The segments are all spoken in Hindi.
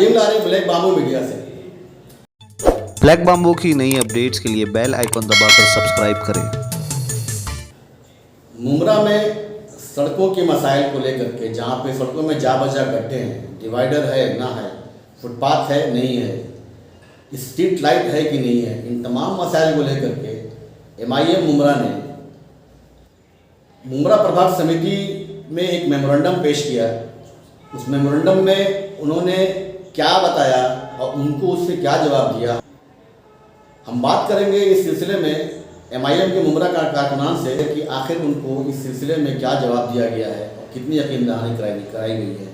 नदीम लारे, ब्लैक बाम्बू मीडिया से। ब्लैक बाम्बू की नई अपडेट्स के लिए बेल आइकन दबाकर सब्सक्राइब करें। मुमरा में सड़कों के मसाइल को लेकर के, जहाँ पे सड़कों में जा बजा गड्ढे हैं, डिवाइडर है ना है, फुटपाथ है नहीं है, स्ट्रीट लाइट है कि नहीं है, इन तमाम मसाइल को लेकर के MIM मुमरा ने मुमरा प्रभाग समिति में एक मेमोरेंडम पेश किया। उस मेमोरेंडम में उन्होंने क्या बताया और उनको उससे क्या जवाब दिया, हम बात करेंगे इस सिलसिले में MIM के मुमरा कारकुनान से कि आखिर उनको इस सिलसिले में क्या जवाब दिया गया है और कितनी यकीन दहानी कराई गई है।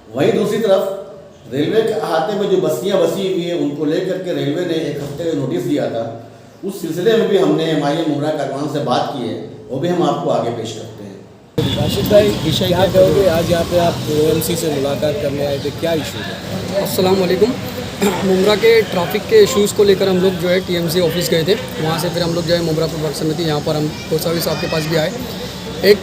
वहीं दूसरी तरफ रेलवे के अहाते में जो बस्तियां बसी हुई हैं, उनको लेकर के रेलवे ने एक हफ्ते का नोटिस दिया था। उस सिलसिले में भी हमने MIM मुमरा कारकुनान से बात की है, वो भी हम आपको आगे पेश करते हैं। राशिद भाई, क्या कहोगे, आज यहाँ पे आप OMC से मुलाकात करने आए थे, क्या इशू है? अस्सलाम वालेकुम। मुमरा के ट्रैफिक के इश्यूज़ को लेकर हम लोग जो है TMC ऑफिस गए थे। वहाँ से फिर हम लोग जो है मुमरा प्रभाग समिति यहाँ पर हम कोसावी साहब के पास भी आए। एक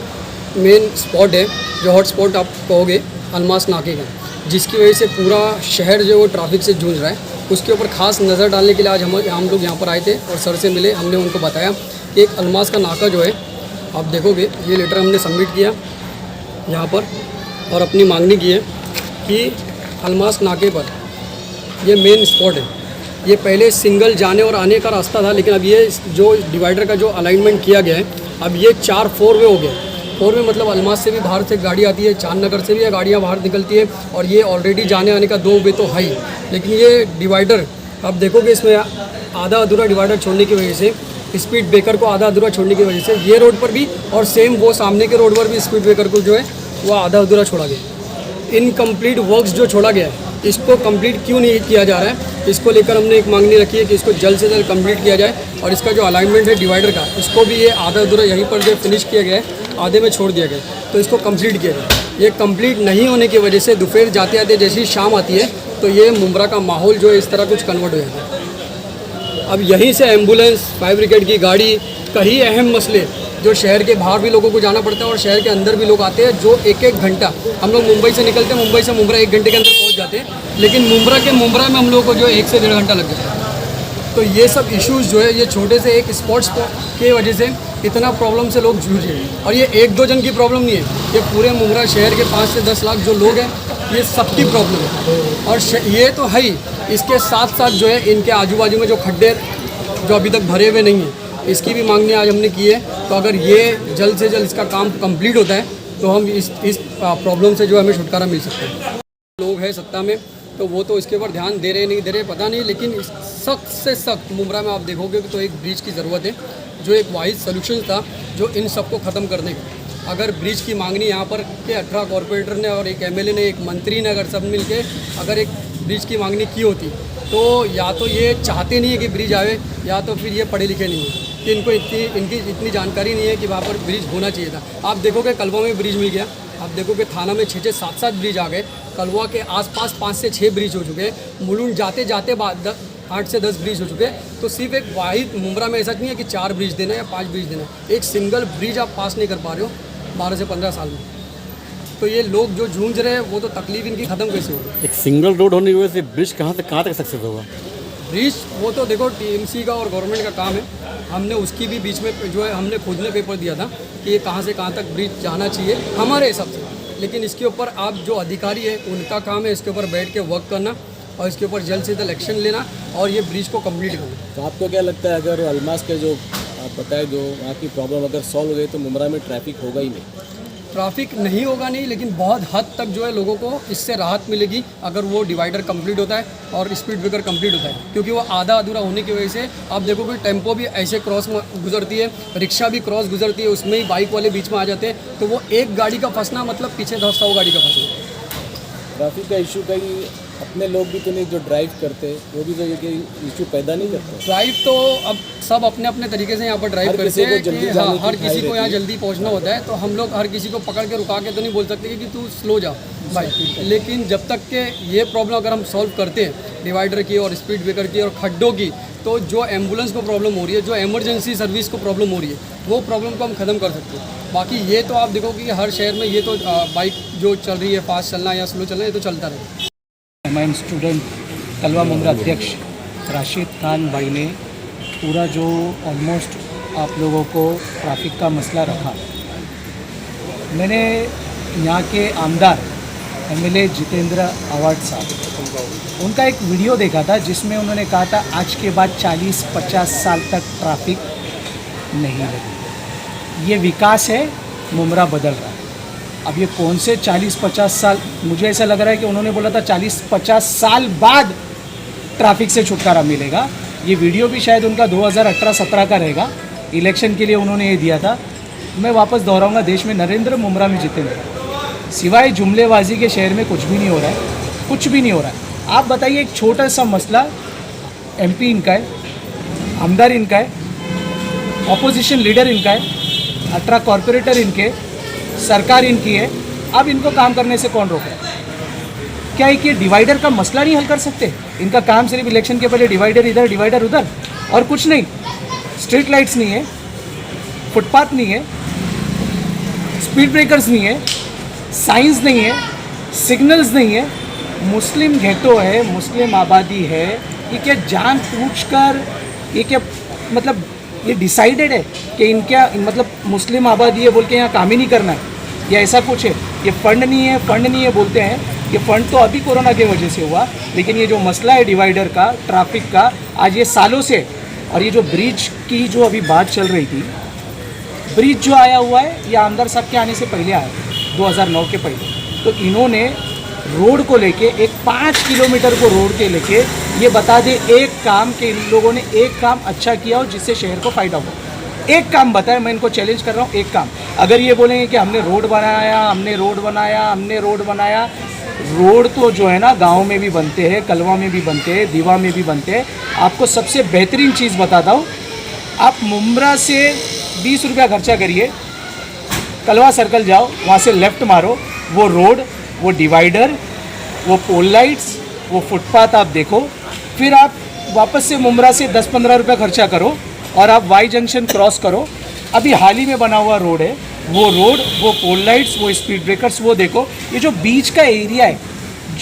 मेन स्पॉट है जो हॉट स्पॉट आप कहोगे अलमास नाके का, जिसकी वजह से पूरा शहर जो है वो ट्रैफिक से जूझ रहा है। उसके ऊपर खास नज़र डालने के लिए आज हम लोग यहाँ पर आए थे और सर से मिले। हमने उनको बताया कि एक अलमास का नाका जो है, आप देखोगे ये लेटर हमने सबमिट किया यहाँ पर और अपनी मांगनी की है कि अलमास नाके पर ये मेन स्पॉट है। ये पहले सिंगल जाने और आने का रास्ता था, लेकिन अब ये जो डिवाइडर का जो अलाइनमेंट किया गया है, अब ये 4 4 वे हो गए। 4 वे मतलब अलमास से भी बाहर से गाड़ी आती है, चांद नगर से भी गाड़ियाँ बाहर निकलती है, और ये ऑलरेडी जाने आने का 2 वे तो है ही। लेकिन ये डिवाइडर आप देखोगे इसमें आधा अधूरा डिवाइडर छोड़ने की वजह से, स्पीड ब्रेकर को आधा अधूरा छोड़ने की वजह से ये रोड पर भी और सेम वो सामने के रोड पर भी स्पीड ब्रेकर को जो है वो आधा अधूरा छोड़ा गया। इनकम्प्लीट वर्क्स जो छोड़ा गया है, इसको कंप्लीट क्यों नहीं किया जा रहा है, इसको लेकर हमने एक मांगनी रखी है कि इसको जल्द से जल्द कंप्लीट किया जाए। और इसका जो अलाइनमेंट है डिवाइडर का, इसको भी ये आधा अधूरा यहीं पर जो फिनिश किया गया है, आधे में छोड़ दिया गया, तो इसको कंप्लीट किया जाए। ये कंप्लीट नहीं होने की वजह से दोपहर जाते आते जैसी शाम आती है तो ये मुमरा का माहौल जो है इस तरह कुछ कन्वर्ट हो जाता है। अब यहीं से एम्बुलेंस, फायर ब्रिगेड की गाड़ी, कई अहम मसले जो शहर के बाहर भी लोगों को जाना पड़ता है और शहर के अंदर भी लोग आते हैं, जो एक घंटा, हम लोग मुंबई से निकलते हैं, मुंबई से मुमरा 1 घंटे के अंदर पहुंच जाते हैं, लेकिन मुमरा में हम लोग को जो 1 से 1.5 घंटा लग जाता है। तो ये सब इश्यूज़ जो है, ये छोटे से एक स्पॉट्स की वजह से इतना प्रॉब्लम से लोग जूझ रहे हैं। और ये 1-2 जन की प्रॉब्लम नहीं है, ये पूरे मुमरा शहर के 5 से 10 लाख जो लोग हैं, ये सबकी प्रॉब्लम है। और ये तो है ही, इसके साथ साथ जो है इनके आजू बाजू में जो खड्डे जो अभी तक भरे हुए नहीं हैं, इसकी भी मांगनी आज हमने की है। तो अगर ये जल्द से जल्द इसका काम कंप्लीट होता है तो हम इस प्रॉब्लम से जो हमें छुटकारा मिल सकता है। लोग हैं सत्ता में तो वो तो इसके ऊपर ध्यान दे रहे नहीं दे रहे पता नहीं, लेकिन सख्त से सख्त मुमरा में आप देखोगे तो एक ब्रिज की ज़रूरत है, जो एक वाहिद सोल्यूशन था जो इन सबको ख़त्म करने का। अगर ब्रिज की मांगनी यहाँ पर के 18 कॉरपोरेटर ने और एक MLA ने, एक मंत्री ने, अगर सब मिल के अगर एक ब्रिज की मांगनी की होती, तो या तो ये चाहते नहीं है कि ब्रिज आवे, या तो फिर ये पढ़े लिखे नहीं है कि इनको इनकी इतनी जानकारी नहीं है कि वहाँ पर ब्रिज होना चाहिए था। आप देखोगे कलवा में ब्रिज मिल गया, आप देखोगे थाना में 6-6, 7-7 ब्रिज आ गए, कलवा के आसपास 5 से 6 ब्रिज हो चुके हैं, मुलुंड जाते जाते 8 से 10 ब्रिज हो चुके हैं। तो सिर्फ एक वाहिद मुमरा में ऐसा नहीं है कि 4 ब्रिज देना या 5 ब्रिज देना, एक सिंगल ब्रिज आप पास नहीं कर पा रहे हो 12 से 15 साल में। तो ये लोग जो जूझ रहे हैं वो तो तकलीफ इनकी ख़त्म कैसे होगी। एक सिंगल रोड होने की वजह से ब्रिज कहाँ तक सक्सेस होगा? ब्रिज वो तो देखो TMC का और गवर्नमेंट का काम है। हमने उसकी भी बीच में जो है हमने खुद ने पेपर दिया था कि ये कहाँ से कहाँ तक ब्रिज जाना चाहिए हमारे हिसाब से, लेकिन इसके ऊपर आप जो अधिकारी है उनका काम है इसके ऊपर बैठ के वर्क करना और इसके ऊपर जल्द से जल्द एक्शन लेना और ये ब्रिज को कंप्लीट करना। तो आपको क्या लगता है, अगर अलमास के जो आप बताए जो वहाँ की प्रॉब्लम अगर सॉल्व हो गई तो मुमरा में ट्रैफिक होगा ही नहीं? ट्रैफिक नहीं होगा नहीं, लेकिन बहुत हद तक जो है लोगों को इससे राहत मिलेगी अगर वो डिवाइडर कंप्लीट होता है और स्पीड ब्रेकर कंप्लीट होता है, क्योंकि वो आधा अधूरा होने की वजह से आप देखोगे टेम्पो भी ऐसे क्रॉस गुजरती है, रिक्शा भी क्रॉस गुजरती है, उसमें ही बाइक वाले बीच में आ जाते हैं, तो वो एक गाड़ी का फंसना मतलब पीछे 100 गाड़ी का फंसना। ट्रैफिक का इशू कहीं अपने लोग भी तो नहीं जो ड्राइव करते, वो भी तो ये इशू पैदा नहीं करते। ड्राइव तो अब सब अपने अपने तरीके से यहाँ पर ड्राइव करते हैं कि हाँ, हर किसी को यहाँ जल्दी पहुँचना होता है, तो हम लोग हर किसी को पकड़ के रुका के तो नहीं बोल सकते कि तू स्लो जा भाई। लेकिन जब तक के ये प्रॉब्लम अगर हम सॉल्व करते हैं डिवाइडर की और स्पीड ब्रेकर की और खड्डों की, तो जो एम्बुलेंस को प्रॉब्लम हो रही है, जो इमरजेंसी सर्विस को प्रॉब्लम हो रही है, वो प्रॉब्लम को हम ख़त्म कर सकते हैं। बाकी ये तो आप देखोगे कि हर शहर में ये तो बाइक जो चल रही है, फास्ट चलना या स्लो चलना, ये तो चलता रहे। एम स्टूडेंट कलवा मुमरा अध्यक्ष राशिद खान भाई ने पूरा जो ऑलमोस्ट आप लोगों को ट्रैफिक का मसला रखा। मैंने यहाँ के आमदार एमएलए जितेंद्र आवाड साहब उनका एक वीडियो देखा था जिसमें उन्होंने कहा था आज के बाद 40-50 साल तक ट्रैफिक नहीं लगी। ये विकास है, मुमरा बदल रहा है। अब ये कौन से 40-50 साल, मुझे ऐसा लग रहा है कि उन्होंने बोला था 40-50 साल बाद ट्रैफिक से छुटकारा मिलेगा। ये वीडियो भी शायद उनका 2018-17 का रहेगा, इलेक्शन के लिए उन्होंने ये दिया था। मैं वापस दोहराऊंगा, देश में नरेंद्र मुमरा में जितेंद्र, सिवाय जुमलेबाजी के शहर में कुछ भी नहीं हो रहा है, कुछ भी नहीं हो रहा है। आप बताइए, एक छोटा सा मसला, एमपी इनका है, आमदार इनका है, ऑपोजिशन लीडर इनका है, 18 कॉरपोरेटर इनके, सरकार इनकी है। अब इनको काम करने से कौन रोक रहा है? क्या है कि डिवाइडर का मसला नहीं हल कर सकते? इनका काम सिर्फ इलेक्शन के पहले डिवाइडर इधर डिवाइडर उधर और कुछ नहीं। स्ट्रीट लाइट्स नहीं है, फुटपाथ नहीं है, स्पीड ब्रेकर्स नहीं है, साइंस नहीं है, सिग्नल्स नहीं है, मुस्लिम घेटो है, मुस्लिम आबादी है। ये क्या जानबूझकर, ये क्या मतलब ये डिसाइडेड है कि इनका मतलब मुस्लिम आबादी है बोल के यहाँ काम ही नहीं करना है, या ऐसा कुछ है? ये फंड नहीं है, फंड नहीं है बोलते हैं। ये फंड तो अभी कोरोना की वजह से हुआ, लेकिन ये जो मसला है डिवाइडर का, ट्रैफिक का, आज ये सालों से। और ये जो ब्रिज की जो अभी बात चल रही थी, ब्रिज जो आया हुआ है ये आमदार साहब के आने से पहले आया, 2009 के पहले। तो इन्होंने रोड को लेके, एक 5 किलोमीटर को रोड के लेके ये बता दे एक काम के इन लोगों ने एक काम अच्छा किया हो जिससे शहर को फ़ायदा हो। एक काम बताए, मैं इनको चैलेंज कर रहा हूँ, एक काम। अगर ये बोलेंगे कि हमने रोड बनाया, हमने रोड बनाया, हमने रोड बनाया, रोड तो जो है ना गाँव में भी बनते हैं, कलवा में भी बनते हैं, दीवा में भी बनते हैं। आपको सबसे बेहतरीन चीज़ बताता हूँ, आप मुमरा से 20 रुपया खर्चा करिए, कलवा सर्कल जाओ, वहाँ से लेफ़्ट मारो, वो रोड, वो डिवाइडर, वो पोल लाइट्स, वो फुटपाथ आप देखो। फिर आप वापस से मुमरा से 10-15 रुपया खर्चा करो और आप वाई जंक्शन क्रॉस करो। अभी हाल ही में बना हुआ रोड है, वो रोड, वो पोल लाइट्स, वो स्पीड ब्रेकर्स, वो देखो। ये जो बीच का एरिया है,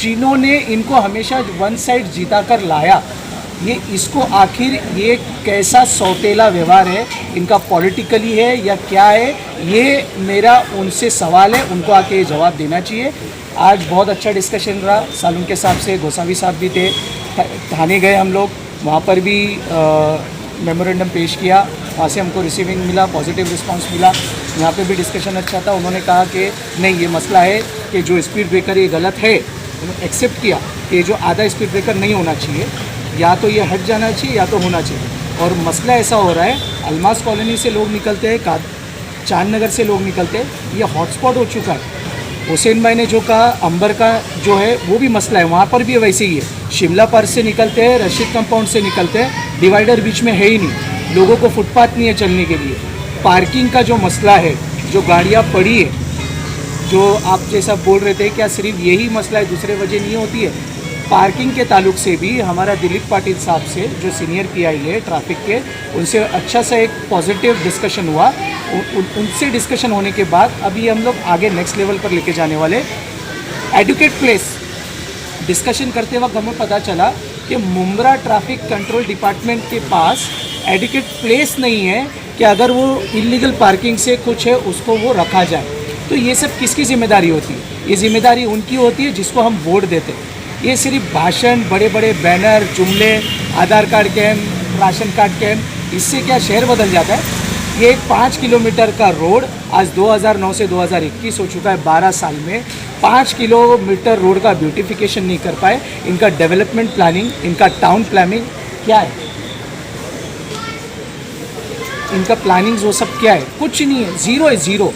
जिन्होंने इनको हमेशा वन साइड जीता कर लाया, ये इसको आखिर ये कैसा सौतेला व्यवहार है इनका, पॉलिटिकली है या क्या है? ये मेरा उनसे सवाल है, उनको आके ये जवाब देना चाहिए। आज बहुत अच्छा डिस्कशन रहा सालून के साहब से, गोसावी साहब भी थे, थाने गए हम लोग, वहाँ पर भी मेमोरेंडम पेश किया, वहाँ से हमको रिसीविंग मिला, पॉजिटिव रिस्पांस मिला। यहाँ पे भी डिस्कशन अच्छा था। उन्होंने कहा कि नहीं, ये मसला है कि जो स्पीड ब्रेकर ये गलत है, उन्होंने एक्सेप्ट किया कि जो आधा स्पीड ब्रेकर नहीं होना चाहिए, या तो ये हट जाना चाहिए या तो होना चाहिए। और मसला ऐसा हो रहा है, अलमास कॉलोनी से लोग निकलते हैं, चांद नगर से लोग निकलते हैं, ये हॉटस्पॉट हो चुका है। हुसैन भाई ने जो कहा, अंबर का जो है वो भी मसला है, वहाँ पर भी वैसे ही है। शिमला पार्क से निकलते हैं, रशीद कंपाउंड से निकलते हैं, डिवाइडर बीच में है ही नहीं, लोगों को फुटपाथ नहीं है चलने के लिए। पार्किंग का जो मसला है, जो गाड़ियाँ पड़ी है, जो आप जैसा बोल रहे थे, क्या सिर्फ यही मसला है, दूसरे वजह नहीं होती है? पार्किंग के ताल्लुक से भी हमारा दिलीप पाटिल साहब से, जो सीनियर पीआई है ट्रैफिक के, उनसे अच्छा सा एक पॉजिटिव डिस्कशन हुआ। उनसे डिस्कशन होने के बाद अभी हम लोग आगे नेक्स्ट लेवल पर लेके जाने वाले। एडुकेट प्लेस डिस्कशन करते वक्त हमें पता चला कि मुमरा ट्रैफिक कंट्रोल डिपार्टमेंट के पास एडुकेट प्लेस नहीं है कि अगर वो इलीगल पार्किंग से कुछ है उसको वो रखा जाए। तो ये सब किसकी जिम्मेदारी होती है? ये जिम्मेदारी उनकी होती है जिसको हम वोट देते हैं। ये सिर्फ भाषण, बड़े बड़े बैनर, जुमले, Aadhaar card camp, ration card camp, इससे क्या शहर बदल जाता है? ये एक 5 किलोमीटर का रोड आज 2009 से 2021 हो चुका है। 12 साल में 5 किलोमीटर रोड का ब्यूटिफिकेशन नहीं कर पाए। इनका डेवलपमेंट प्लानिंग, इनका टाउन प्लानिंग क्या है? इनका प्लानिंग वो सब क्या है? कुछ नहीं है, ज़ीरो है, ज़ीरो।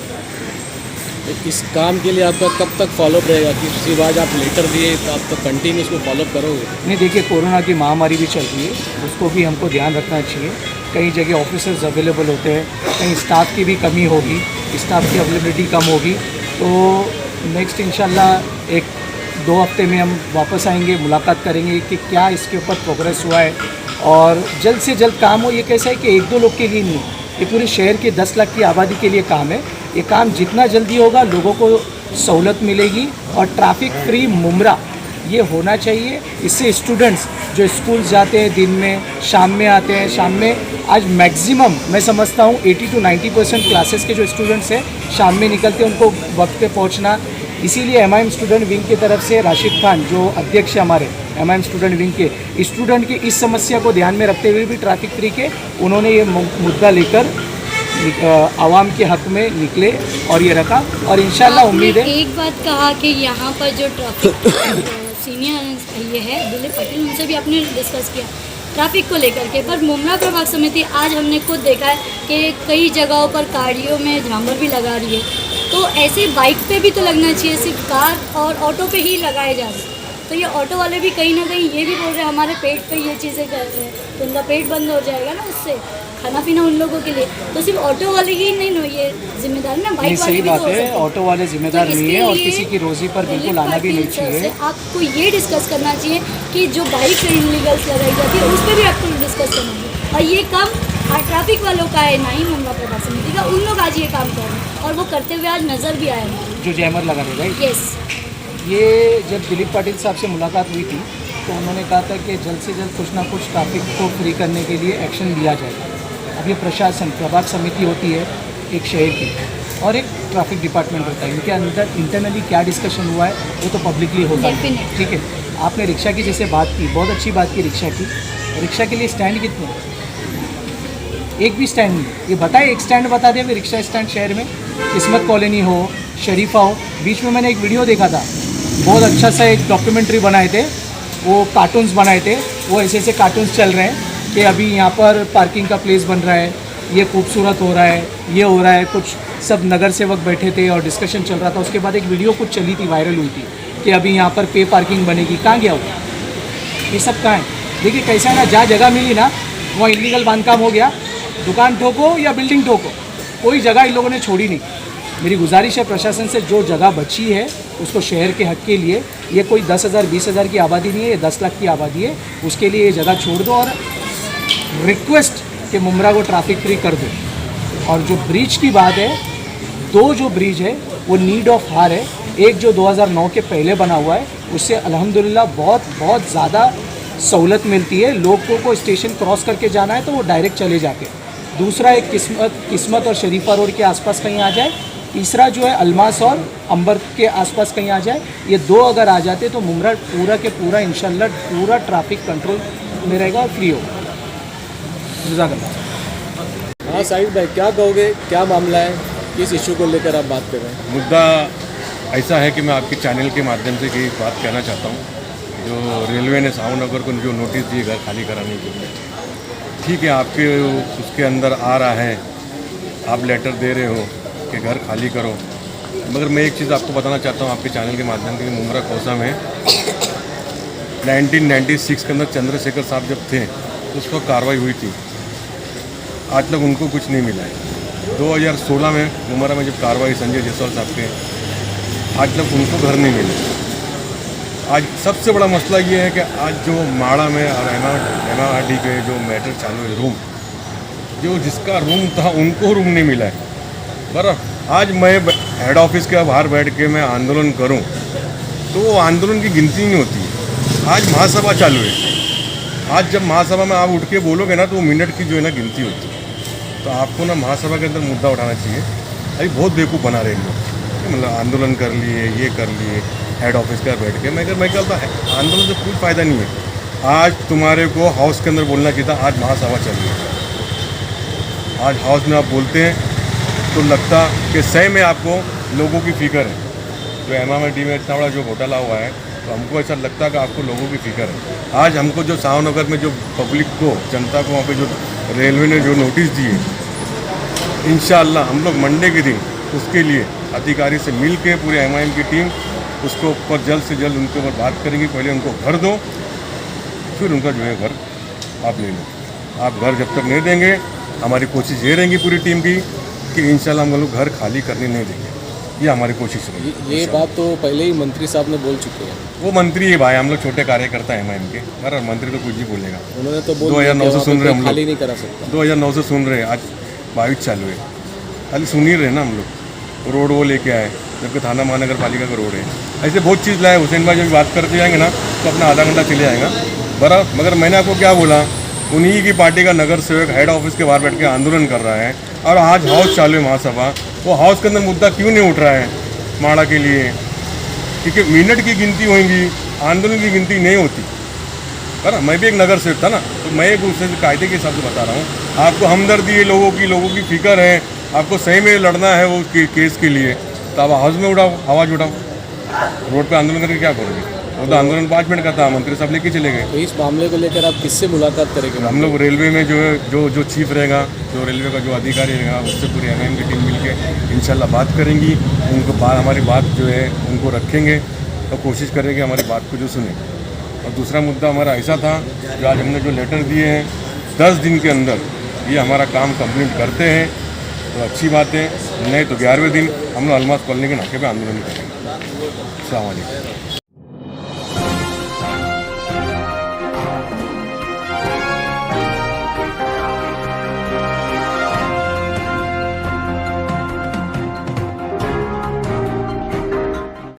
इस काम के लिए आपका कब तक फॉलोअप रहेगा? कि सिर्फ आज आप लेटर दिए तो आप तो कंटिन्यू उसको फॉलोअप करोगे? नहीं, देखिए, कोरोना की महामारी भी चल रही है, उसको भी हमको ध्यान रखना चाहिए। कई जगह ऑफिसर्स अवेलेबल होते हैं, कहीं स्टाफ की भी कमी होगी, स्टाफ की अवेलेबिलिटी कम होगी। तो नेक्स्ट इंशाल्लाह 1-2 हफ्ते में हम वापस आएंगे, मुलाकात करेंगे कि क्या इसके ऊपर प्रोग्रेस हुआ है और जल्द से जल्द काम हो। ये कैसा है कि 1-2 लोग के लिए नहीं, ये पूरे शहर के 10 लाख की आबादी के लिए काम है। ये काम जितना जल्दी होगा लोगों को सहूलत मिलेगी और ट्रैफिक फ्री मुमरा ये होना चाहिए। इससे स्टूडेंट्स जो स्कूल जाते हैं दिन में, शाम में आते हैं, शाम में आज मैक्सिमम मैं समझता हूँ 80 to 90% क्लासेस के जो स्टूडेंट्स हैं शाम में निकलते हैं, उनको वक्त पे पहुँचना। इसीलिए MIM स्टूडेंट विंग की तरफ से राशिद खान जो अध्यक्ष है हमारे MIM स्टूडेंट विंग के, स्टूडेंट की इस समस्या को ध्यान में रखते हुए भी ट्रैफिक फ्री के उन्होंने ये मुद्दा लेकर आवाम के हक में निकले और ये रखा। और इंशाल्लाह उम्मीद है। एक बात कहा कि यहाँ पर जो ट्रैफिक सीनियर ये है दिलीप पटेल, उनसे भी आपने डिस्कस किया ट्रैफिक को लेकर के, पर मुमरा प्रभाग समिति आज हमने खुद देखा है कि कई जगहों पर गाड़ियों में झांबर भी लगा रही है, तो ऐसे बाइक पे भी तो लगना चाहिए, सिर्फ कार और ऑटो पे ही लगाए जा रहे हैं। तो ये ऑटो वाले भी कहीं ना कहीं ये भी बोल रहे हैं हमारे पेट पे ये चीज़ें कर रहे हैं, तो उनका पेट बंद हो जाएगा ना उससे, खाना पीना उन लोगों के लिए। तो सिर्फ ऑटो वाले ही नहीं नो ये जिम्मेदार ना, बाइक वाले सही भी बात तो हो है, सकते हैं। ऑटो वाले जिम्मेदार तो नहीं है और इसके किसी की रोजी पर लिए बिल्कुल आना भी नहीं दिलीप पाटिल चाहिए। सर से आपको ये डिस्कस करना चाहिए कि जो बाइक इलीगल्स लगाई जाती है उस पर भी आपको डिस्कस करना चाहिए। और ये काम ट्रैफिक वालों का है, ना ही मुमरा प्रभाग समिति का, उन लोग आज ये काम कर रहे हैं और वो करते हुए आज नज़र भी आए हमारे। जो जैमर लगा रहे भाई, यस, ये जब दिलीप पाटिल साहब से मुलाकात हुई थी तो उन्होंने कहा था कि जल्द से जल्द कुछ ना कुछ ट्रैफिक को फ्री करने के लिए एक्शन लिया जाएगा। अब ये प्रशासन प्रभाग समिति होती है एक शहर की और एक ट्रैफिक डिपार्टमेंट होता है, इनके अंदर इंटरनली क्या डिस्कशन हुआ है वो तो पब्लिकली होता है, Definitely. ठीक है। आपने रिक्शा की जैसे बात की, बहुत अच्छी बात की रिक्शा की। रिक्शा के लिए स्टैंड कितने हैं? एक भी स्टैंड नहीं। ये बताए एक स्टैंड बता दें रिक्शा स्टैंड शहर में, किस्मत कॉलोनी हो, शरीफा हो। बीच में मैंने एक वीडियो देखा था, बहुत अच्छा सा एक डॉक्यूमेंट्री बनाए थे, वो कार्टून्स बनाए थे, वो ऐसे ऐसे कार्टून्स चल रहे हैं कि अभी यहाँ पर पार्किंग का प्लेस बन रहा है, ये खूबसूरत हो रहा है, ये हो रहा है, कुछ सब नगर सेवक बैठे थे और डिस्कशन चल रहा था। उसके बाद एक वीडियो कुछ चली थी, वायरल हुई थी कि अभी यहाँ पर पे पार्किंग बनेगी। कहाँ गया वो? ये सब कहाँ है? देखिए कैसा है ना, जहाँ जगह मिली ना वहाँ इलीगल बांधकाम हो गया, दुकान ठोको या बिल्डिंग ठोको, कोई जगह इन लोगों ने छोड़ी नहीं। मेरी गुजारिश है प्रशासन से, जो जगह बची है उसको शहर के हक के लिए, ये कोई 10,000 20,000 की आबादी नहीं है, ये 10 लाख की आबादी है, उसके लिए ये जगह छोड़ दो और रिक्वेस्ट कि मुमरा को ट्रैफिक फ्री कर दो। और जो ब्रिज की बात है, 2 जो ब्रिज है वो नीड ऑफ हार है। एक जो 2009 के पहले बना हुआ है उससे अल्हम्दुलिल्लाह बहुत ज़्यादा सहूलत मिलती है। लोगों को स्टेशन क्रॉस करके जाना है तो वो डायरेक्ट चले जाते हैं। दूसरा एक किस्मत और शरीफा रोड के आसपास कहीं आ जाए। तीसरा जो है अलमास और अंबर के आसपास कहीं आ जाए। ये 2 अगर आ जाते तो मुमरा पूरा के पूरा इंशाल्लाह पूरा ट्रैफिक कंट्रोल में रहेगा और फ्री होगा। जज़ाकल्लाह। हाँ साहिद भाई, क्या कहोगे, क्या मामला है, किस इशू को लेकर आप बात कर रहे हैं? मुद्दा ऐसा है कि मैं आपके चैनल के माध्यम से एक बात कहना चाहता हूँ। जो रेलवे ने सावनगर को जो नोटिस दिए घर खाली कराने के लिए, ठीक है, आपके उसके अंदर आ रहा है, आप लेटर दे रहे हो कि घर खाली करो, मगर मैं एक चीज़ आपको बताना चाहता हूँ आपके चैनल के माध्यम से। मुमरा कौसा में 1996 के अंदर चंद्रशेखर साहब जब थे उस वक्त कार्रवाई हुई थी, आज तक उनको कुछ नहीं मिला है। 2016 में मुमरा में जब कार्रवाई संजय जायसवाल साहब के, आज तक उनको घर नहीं मिले। आज सबसे बड़ा मसला ये है कि आज जो माड़ा में और MMRD के जो मैटर चालू है, रूम जो जिसका रूम था उनको रूम नहीं मिला है। पर आज मैं हेड ऑफिस के बाहर बैठ के मैं आंदोलन करूं तो वो आंदोलन की गिनती नहीं होती है। आज महासभा चालू है, आज जब महासभा में आप उठ के बोलोगे ना तो वो मिनट की जो है ना गिनती होती है। तो आपको ना महासभा के अंदर मुद्दा उठाना चाहिए। अभी बहुत बेवकूफ़ बना रहे हैं लोग, मतलब आंदोलन कर लिए, ये कर लिए, हेड ऑफिस का बैठ के। मैं कहता आंदोलन से कोई फ़ायदा नहीं है। आज तुम्हारे को हाउस के अंदर बोलना चाहिए था, आज महासभा चल रही है। आज हाउस में आप बोलते हैं तो लगता कि सही में आपको लोगों की फ़िक्र है। जो MMRD में इतना बड़ा जो घोटाला हुआ है तो हमको ऐसा लगता है कि आपको लोगों की फ़िक्र है। आज हमको जो सावनगर में जो पब्लिक को, जनता को वहाँ पे जो रेलवे ने जो नोटिस दिए, इंशाअल्लाह हम लोग मंडे के दिन उसके लिए अधिकारी से मिल के पूरे MIM की टीम उसको ऊपर जल्द से जल्द उनके ऊपर बात करेंगे। पहले उनको घर दो, फिर उनका जो है घर आप ले लो। आप घर जब तक नहीं देंगे, हमारी कोशिश ये रहेगी पूरी टीम की कि इंशाल्लाह हम लोग घर खाली करने नहीं देंगे। ये हमारी कोशिश रहेगी। ये बात तो पहले ही मंत्री साहब ने बोल चुके हैं। वो मंत्री है भाई, हम लोग छोटे कार्यकर्ता हैं MIM के, पर मंत्री तो कुछ भी बोलेगा। उन्होंने तो बोल 2009 से सुन रहे हम खाली लोग, नहीं करा सकता। 2009 से सुन रहे, आज 22 चालू है, खाली सुन ही रहे ना हम लोग। रोड वो लेके आए, जबकि थाना महानगर पालिका का रोड है। ऐसे बहुत चीज़ लाए। हुसैन भाई जब बात करते जाएंगे ना तो अपना आधा घंटा चले जाएगा बराबर। मगर मैंने आपको क्या बोला, उन्हीं की पार्टी का नगर सेवक हेड ऑफिस के बाहर बैठ के आंदोलन कर रहा है और आज हाउस चालू है महासभा, वो हाउस के अंदर मुद्दा क्यों नहीं उठ रहा है माड़ा के लिए? क्योंकि मिनट की गिनती होंगी, आंदोलन की गिनती नहीं होती है ना। मैं भी एक नगर सेवक था ना, तो मैं एक उससे कायदे के हिसाब से बता रहा हूँ। आपको हमदर्दी है, लोगों की फिक्र है, आपको सही में लड़ना है वो केस के लिए, तो आप हाउस में उठाओ, आवाज़ उठाओ। रोड पे आंदोलन करके क्या करोगे? वो तो आंदोलन 5 मिनट का था, मंत्री साहब लेके चले गए। तो इस मामले को लेकर आप किससे मुलाकात करेंगे? हम लोग रेलवे में जो चीफ रहेगा, जो रेलवे का जो अधिकारी रहेगा, उससे पूरी एमआईएम की टीम मिलके इंशाल्लाह बात करेंगी। उनको हमारी बात जो है उनको रखेंगे और कोशिश करेंगे हमारी बात को जो सुने। और दूसरा मुद्दा हमारा ऐसा था जो आज हमने जो लेटर दिए हैं 10 दिन के अंदर ये हमारा काम कंप्लीट करते हैं तो अच्छी बात है, नहीं तो 11वें दिन हम लोग अलमास कॉलोनी के नाके पे आंदोलन करेंगे। अस्सलाम वालेकुम।